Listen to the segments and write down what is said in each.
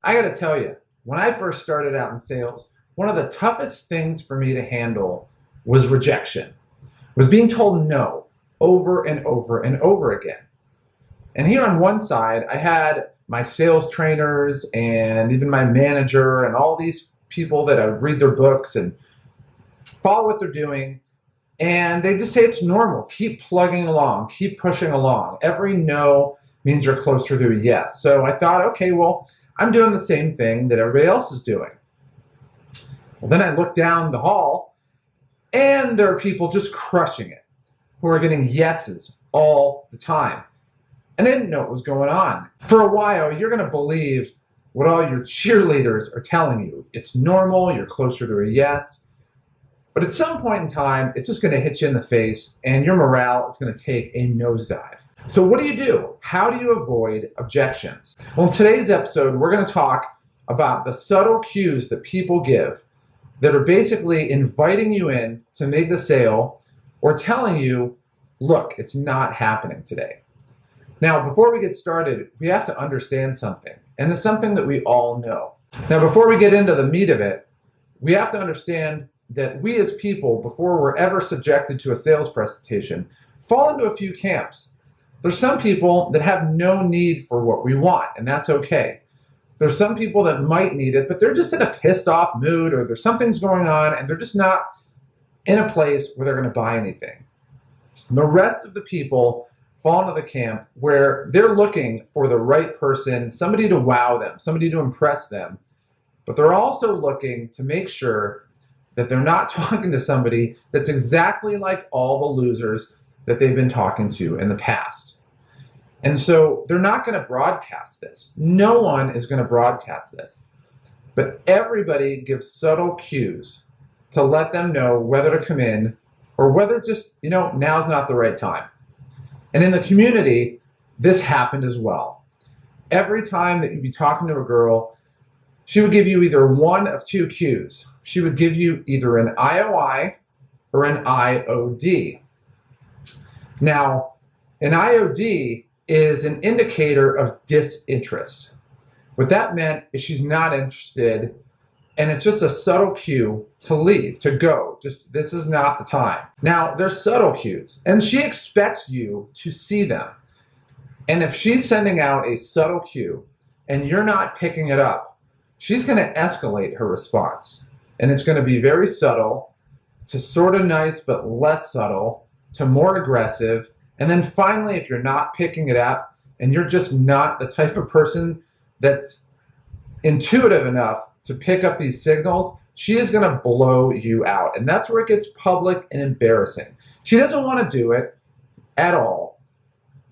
I got to tell you, when I first started out in sales, one of the toughest things for me to handle was rejection, was being told no over and over and over again. And here on one side, I had my sales trainers and even my manager and all these people that I would read their books and follow what they're doing. And they just say it's normal. Keep plugging along, keep pushing along. Every no means you're closer to a yes. So I thought, okay, well, I'm doing the same thing that everybody else is doing. Well, then I looked down the hall and there are people just crushing it who are getting yeses all the time. And I didn't know what was going on. For a while, you're going to believe what all your cheerleaders are telling you. It's normal, you're closer to a yes. But at some point in time, it's just going to hit you in the face and your morale is going to take a nosedive. So what do? How do you avoid objections? Well, in today's episode, we're going to talk about the subtle cues that people give that are basically inviting you in to make the sale or telling you, look, it's not happening today. Now, before we get started, we have to understand something, and it's something that we all know. Now, before we get into the meat of it, we have to understand that we as people, before we're ever subjected to a sales presentation, fall into a few camps. There's some people that have no need for what we want, and that's okay. There's some people that might need it, but they're just in a pissed off mood, or there's something's going on, and they're just not in a place where they're going to buy anything. The rest of the people fall into the camp where they're looking for the right person, somebody to wow them, somebody to impress them, but they're also looking to make sure that they're not talking to somebody that's exactly like all the losers that they've been talking to in the past. And so they're not going to broadcast this. No one is going to broadcast this. But everybody gives subtle cues to let them know whether to come in or whether just, now's not the right time. And in the community, this happened as well. Every time that you'd be talking to a girl, she would give you either one of two cues. She would give you either an IOI or an IOD. Now, an IOD is an indicator of disinterest. What that meant is she's not interested, and it's just a subtle cue to leave, to go. Just, this is not the time. Now, there's subtle cues, and she expects you to see them. And if she's sending out a subtle cue and you're not picking it up, she's going to escalate her response. And it's going to be very subtle to sort of nice but less subtle to more aggressive. And then finally, if you're not picking it up and you're just not the type of person that's intuitive enough to pick up these signals, she is going to blow you out. And that's where it gets public and embarrassing. She doesn't want to do it at all.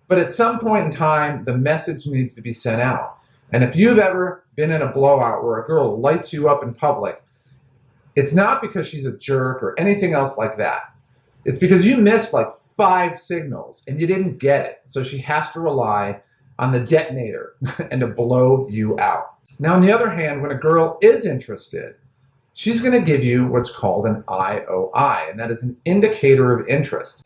But at some point in time, the message needs to be sent out. And if you've ever been in a blowout where a girl lights you up in public, it's not because she's a jerk or anything else like that. It's because you missed like 5 signals and you didn't get it. So she has to rely on the detonator and to blow you out. Now, on the other hand, when a girl is interested, she's going to give you what's called an IOI, and that is an indicator of interest.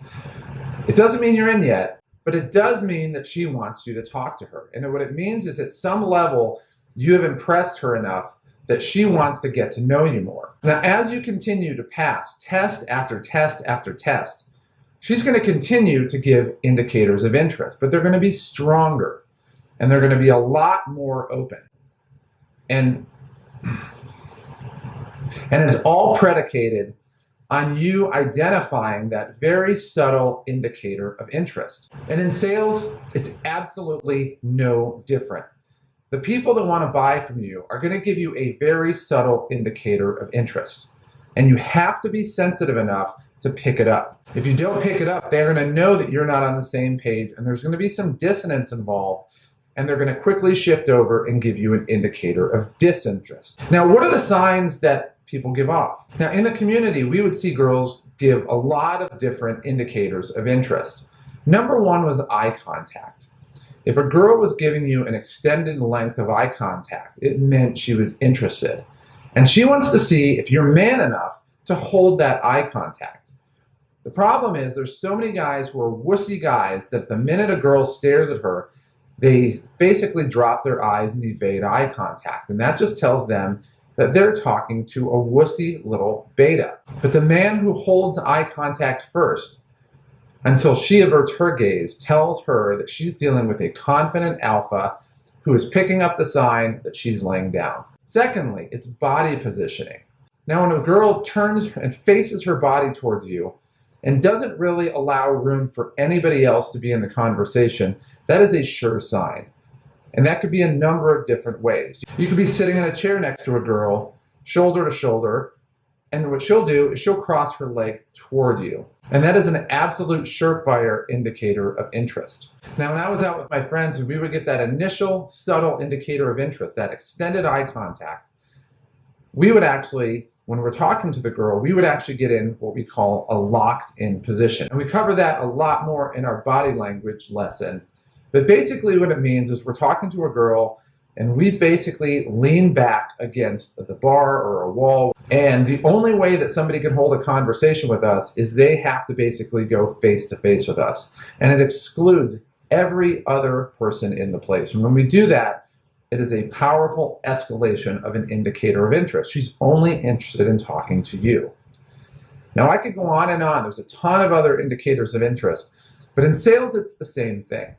It doesn't mean you're in yet, but it does mean that she wants you to talk to her. And what it means is at some level, you have impressed her enough that she wants to get to know you more. Now, as you continue to pass test after test after test, she's going to continue to give indicators of interest, but they're going to be stronger and they're going to be a lot more open. And it's all predicated on you identifying that very subtle indicator of interest. And in sales, it's absolutely no different. The people that want to buy from you are going to give you a very subtle indicator of interest. And you have to be sensitive enough to pick it up. If you don't pick it up, they're going to know that you're not on the same page, and there's going to be some dissonance involved, and they're going to quickly shift over and give you an indicator of disinterest. Now, what are the signs that people give off? Now, in the community, we would see girls give a lot of different indicators of interest. Number one was eye contact. If a girl was giving you an extended length of eye contact, it meant she was interested. And she wants to see if you're man enough to hold that eye contact. The problem is there's so many guys who are wussy guys that the minute a girl stares at her, they basically drop their eyes and evade eye contact. And that just tells them that they're talking to a wussy little beta. But the man who holds eye contact first, until she averts her gaze, tells her that she's dealing with a confident alpha who is picking up the sign that she's laying down. Secondly, it's body positioning. Now, when a girl turns and faces her body towards you and doesn't really allow room for anybody else to be in the conversation, that is a sure sign. And that could be a number of different ways. You could be sitting in a chair next to a girl, shoulder to shoulder, and what she'll do is she'll cross her leg toward you. And that is an absolute surefire indicator of interest. Now, when I was out with my friends, we would get that initial subtle indicator of interest, that extended eye contact. We would actually, when we're talking to the girl, we would actually get in what we call a locked in position. And we cover that a lot more in our body language lesson. But basically what it means is we're talking to a girl and we basically lean back against the bar or a wall. And the only way that somebody can hold a conversation with us is they have to basically go face to face with us. And it excludes every other person in the place. And when we do that, it is a powerful escalation of an indicator of interest. She's only interested in talking to you. Now, I could go on and on. There's a ton of other indicators of interest. But in sales, it's the same thing.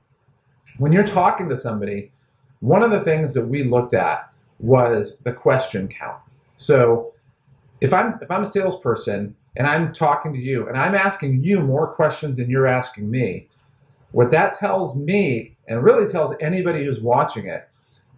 When you're talking to somebody, one of the things that we looked at was the question count. So if I'm a salesperson and I'm talking to you and I'm asking you more questions than you're asking me, what that tells me, and really tells anybody who's watching it,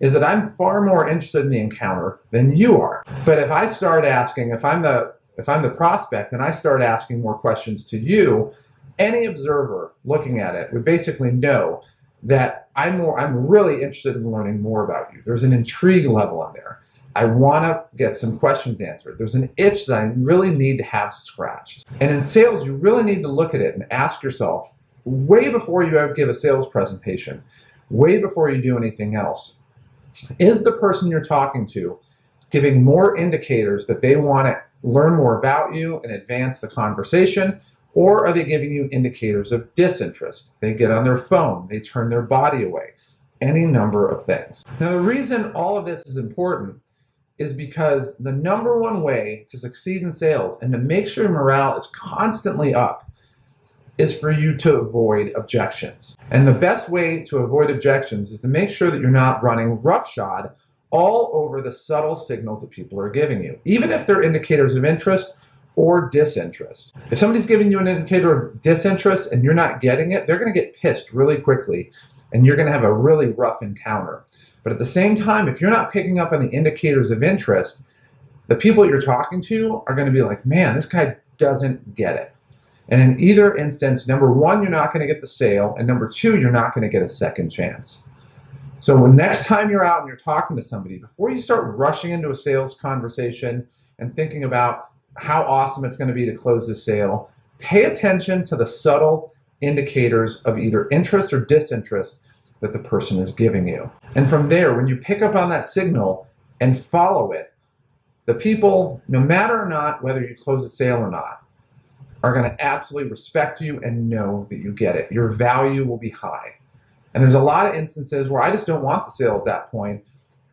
is that I'm far more interested in the encounter than you are. But if I start asking, if I'm the prospect and I start asking more questions to you, any observer looking at it would basically know that I'm really interested in learning more about you. There's an intrigue level on there. I want to get some questions answered. There's an itch that I really need to have scratched. And in sales, you really need to look at it and ask yourself, way before you ever give a sales presentation, way before you do anything else, is the person you're talking to giving more indicators that they want to learn more about you and advance the conversation? Or are they giving you indicators of disinterest? They get on their phone, they turn their body away, any number of things. Now, the reason all of this is important is because the number one way to succeed in sales and to make sure morale is constantly up is for you to avoid objections. And the best way to avoid objections is to make sure that you're not running roughshod all over the subtle signals that people are giving you, even if they're indicators of interest or disinterest. If somebody's giving you an indicator of disinterest and you're not getting it, they're going to get pissed really quickly and you're going to have a really rough encounter. But at the same time, if you're not picking up on the indicators of interest, the people you're talking to are going to be like, man, this guy doesn't get it. And in either instance, number one, you're not going to get the sale, and number two, you're not going to get a second chance. So when next time you're out and you're talking to somebody, before you start rushing into a sales conversation and thinking about how awesome it's going to be to close the sale, pay attention to the subtle indicators of either interest or disinterest that the person is giving you. And from there, when you pick up on that signal and follow it, the people, no matter or not whether you close a sale or not, are going to absolutely respect you and know that you get it. Your value will be high. And there's a lot of instances where I just don't want the sale at that point,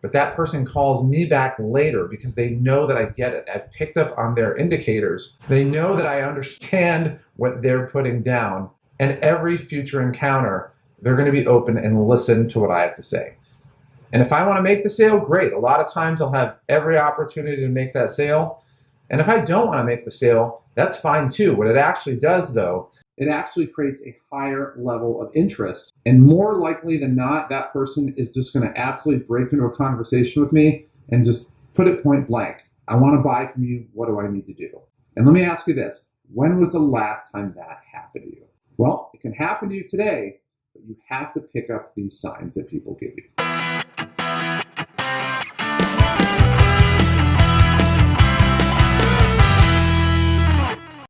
but that person calls me back later because they know that I get it. I've picked up on their indicators. They know that I understand what they're putting down. And every future encounter, they're going to be open and listen to what I have to say. And if I want to make the sale, great. A lot of times I'll have every opportunity to make that sale. And if I don't want to make the sale, that's fine too. What it actually does though, it actually creates a higher level of interest. And more likely than not, that person is just going to absolutely break into a conversation with me and just put it point blank. I want to buy from you. What do I need to do? And let me ask you this. When was the last time that happened to you? Well, it can happen to you today, but you have to pick up these signs that people give you.